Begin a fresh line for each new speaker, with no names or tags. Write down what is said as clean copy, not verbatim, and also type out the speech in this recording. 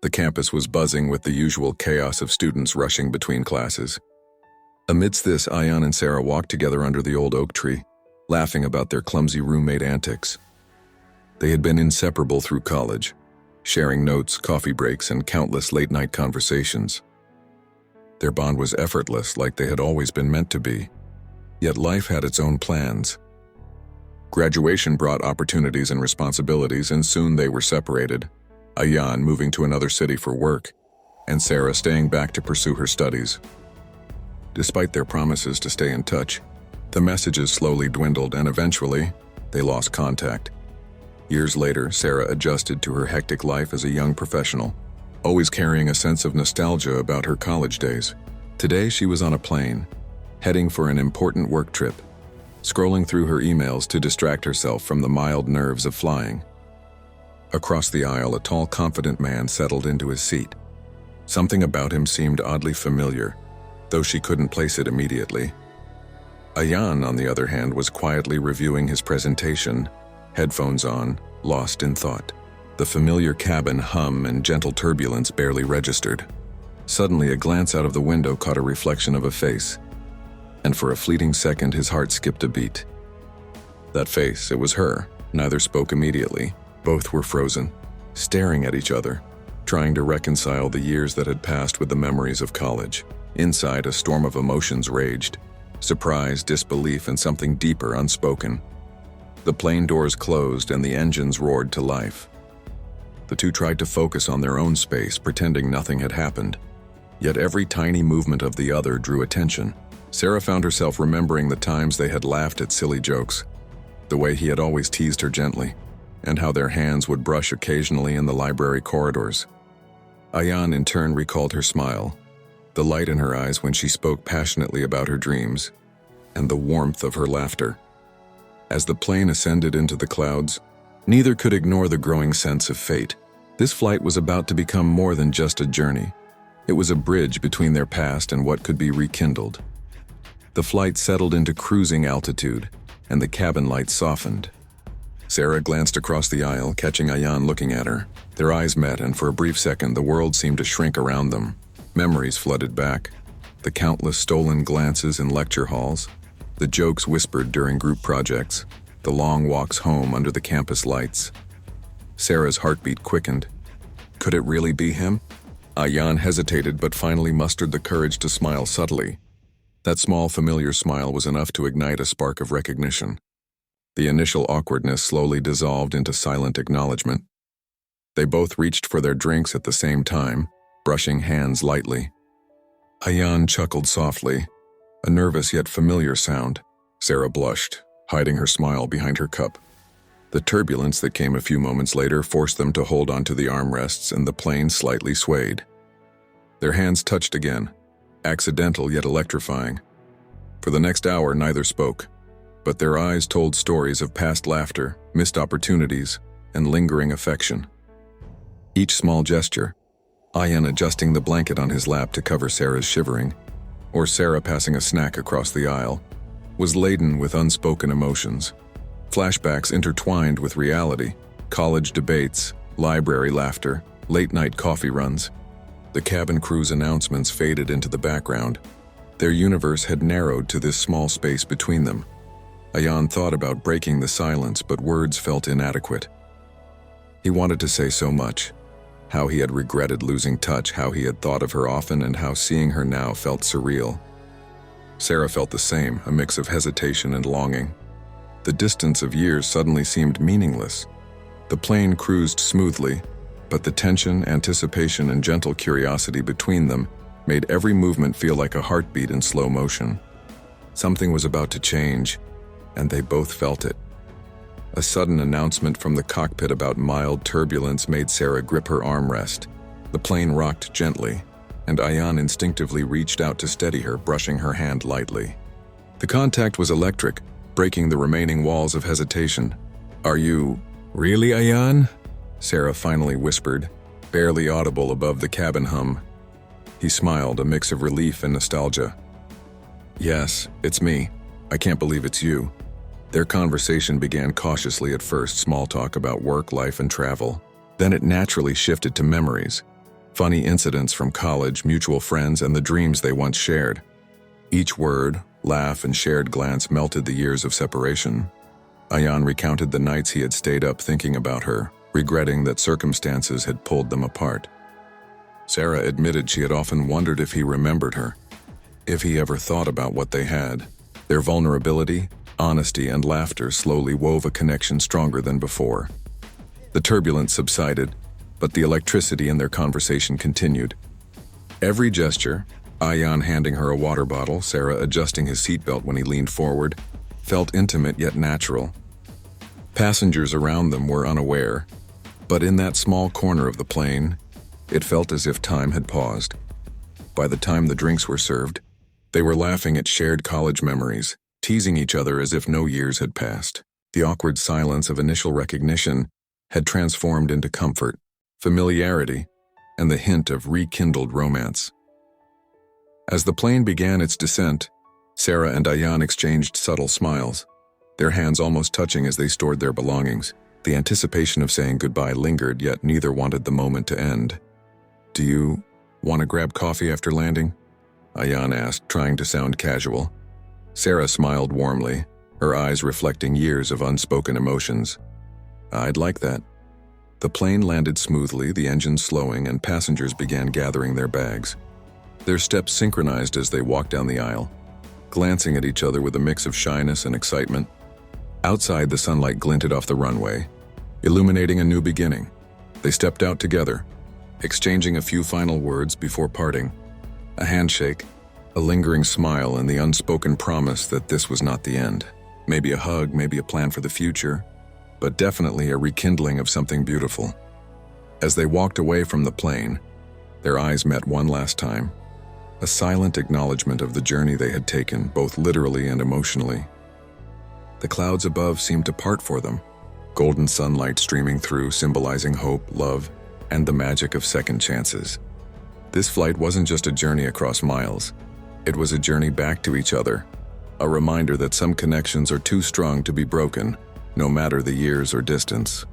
The campus was buzzing with the usual chaos of students rushing between classes. Amidst this, Ayan and Sarah walked together under the old oak tree, laughing about their clumsy roommate antics. They had been inseparable through college, sharing notes, coffee breaks, and countless late-night conversations. Their bond was effortless, like they had always been meant to be. Yet life had its own plans. Graduation brought opportunities and responsibilities, and soon they were separated, Ayan moving to another city for work, and Sarah staying back to pursue her studies. Despite their promises to stay in touch, the messages slowly dwindled, and eventually, they lost contact. Years later, Sarah adjusted to her hectic life as a young professional, always carrying a sense of nostalgia about her college days. Today, she was on a plane, heading for an important work trip, scrolling through her emails to distract herself from the mild nerves of flying. Across the aisle, a tall, confident man settled into his seat. Something about him seemed oddly familiar, though she couldn't place it immediately. Ayan, on the other hand, was quietly reviewing his presentation, headphones on, lost in thought. The familiar cabin hum and gentle turbulence barely registered. Suddenly, a glance out of the window caught a reflection of a face, and for a fleeting second his heart skipped a beat. That face, it was her. Neither spoke immediately. Both were frozen, staring at each other, trying to reconcile the years that had passed with the memories of college. Inside, a storm of emotions raged. Surprise, disbelief, and something deeper unspoken. The plane doors closed and the engines roared to life. The two tried to focus on their own space, pretending nothing had happened. Yet every tiny movement of the other drew attention. Sarah found herself remembering the times they had laughed at silly jokes, the way he had always teased her gently, and how their hands would brush occasionally in the library corridors. Ayan in turn recalled her smile, the light in her eyes when she spoke passionately about her dreams, and the warmth of her laughter. As the plane ascended into the clouds, neither could ignore the growing sense of fate. This flight was about to become more than just a journey. It was a bridge between their past and what could be rekindled. The flight settled into cruising altitude, and the cabin lights softened. Sarah glanced across the aisle, catching Ayan looking at her. Their eyes met, and for a brief second, the world seemed to shrink around them. Memories flooded back. The countless stolen glances in lecture halls, the jokes whispered during group projects, the long walks home under the campus lights. Sarah's heartbeat quickened. Could it really be him? Ayan hesitated, but finally mustered the courage to smile subtly. That small, familiar smile was enough to ignite a spark of recognition. The initial awkwardness slowly dissolved into silent acknowledgement. They both reached for their drinks at the same time, brushing hands lightly. Ayan chuckled softly, a nervous yet familiar sound. Sarah blushed, hiding her smile behind her cup. The turbulence that came a few moments later forced them to hold onto the armrests, and the plane slightly swayed. Their hands touched again, accidental yet electrifying. For the next hour, neither spoke, but their eyes told stories of past laughter, missed opportunities, and lingering affection. Each small gesture, Ayan adjusting the blanket on his lap to cover Sarah's shivering, or Sarah passing a snack across the aisle, was laden with unspoken emotions. Flashbacks intertwined with reality, college debates, library laughter, late-night coffee runs. The cabin crew's announcements faded into the background. Their universe had narrowed to this small space between them. Ayan thought about breaking the silence, but words felt inadequate. He wanted to say so much. How he had regretted losing touch, how he had thought of her often, and how seeing her now felt surreal. Sarah felt the same, a mix of hesitation and longing. The distance of years suddenly seemed meaningless. The plane cruised smoothly, but the tension, anticipation, and gentle curiosity between them made every movement feel like a heartbeat in slow motion. Something was about to change, and they both felt it. A sudden announcement from the cockpit about mild turbulence made Sarah grip her armrest. The plane rocked gently, and Ayan instinctively reached out to steady her, brushing her hand lightly. The contact was electric, breaking the remaining walls of hesitation. "Are you really Ayan?" Sarah finally whispered, barely audible above the cabin hum. He smiled, a mix of relief and nostalgia. "Yes, it's me. I can't believe it's you." Their conversation began cautiously at first, small talk about work, life, and travel. Then it naturally shifted to memories. funny incidents from college, mutual friends, and the dreams they once shared. Each word, laugh, and shared glance melted the years of separation. Ayan recounted the nights he had stayed up thinking about her, regretting that circumstances had pulled them apart. Sarah admitted she had often wondered if he remembered her, if he ever thought about what they had. Their vulnerability, honesty, and laughter slowly wove a connection stronger than before. The turbulence subsided, but the electricity in their conversation continued. Every gesture, Ayan handing her a water bottle, Sarah adjusting his seatbelt when he leaned forward, felt intimate yet natural. Passengers around them were unaware, but in that small corner of the plane, it felt as if time had paused. By the time the drinks were served, they were laughing at shared college memories, teasing each other as if no years had passed. The awkward silence of initial recognition had transformed into comfort, familiarity, and the hint of rekindled romance. As the plane began its descent, Sarah and Ayan exchanged subtle smiles, their hands almost touching as they stored their belongings. The anticipation of saying goodbye lingered, yet neither wanted the moment to end. "Do you want to grab coffee after landing?" Ayan asked, trying to sound casual. Sarah smiled warmly, her eyes reflecting years of unspoken emotions. "I'd like that." The plane landed smoothly, the engine slowing, and passengers began gathering their bags. Their steps synchronized as they walked down the aisle, glancing at each other with a mix of shyness and excitement. Outside, the sunlight glinted off the runway, illuminating a new beginning. They stepped out together, exchanging a few final words before parting. A handshake, a lingering smile, and the unspoken promise that this was not the end. Maybe a hug, maybe a plan for the future, but definitely a rekindling of something beautiful. As they walked away from the plane, their eyes met one last time, a silent acknowledgement of the journey they had taken, both literally and emotionally. The clouds above seemed to part for them, golden sunlight streaming through, symbolizing hope, love, and the magic of second chances. This flight wasn't just a journey across miles. It was a journey back to each other, a reminder that some connections are too strong to be broken, no matter the years or distance.